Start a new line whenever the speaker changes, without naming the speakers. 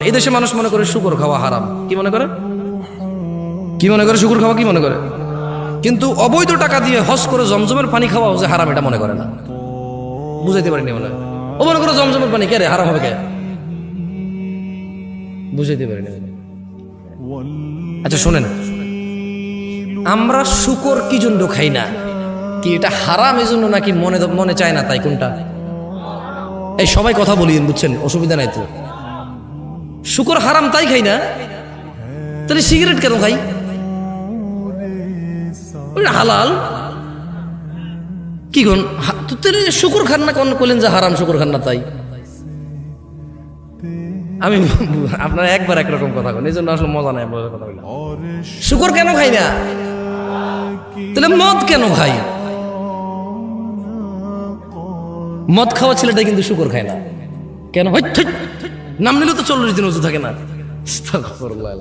এই দেশে মানুষ মনে করে শুকর খাওয়া হারাম। কি মনে করে? কি মনে করে? শুকর খাওয়া কি মনে করে? কিন্তু অবৈধ টাকা দিয়ে হজ করে জমজমের পানি খাওয়া যে হারাম এটা মনে করে না। বুঝাইতে পারিনি মনে হয়। ও মনে করে জমজমের পানি কে রে হারাম হবে কে? বুঝাইতে পারিনি। আচ্ছা শোনেন, আমরা শুকর কি জন্য খাই না? কি এটা হারাম এই জন্য নাকি মনে চায় না তাই? কোনটা? এই সবাই কথা বলিয়েন, বুঝছেন? অসুবিধা নাই তো। শুকর হারাম তাই খাই না, তাহলে সিগারেট কেন খাই? ওটা হালাল। কি কোন তাহলে শুকর খান না? কোন কইলেন যে হারাম, শুকর খান না তাই? আমি আপনারা একবার একরকম কথা বলেন, এই জন্য আসলে মজা নাই কথা বললাম। শুকর কেন খাই না? তাহলে মদ কেন খাই? মদ খাওয়া ছেলেটা কিন্তু শুকর খায় না কেন? নাম নিলে তো 40 দিন ওযু থাকে না। আস্তাগফিরুল্লাহ।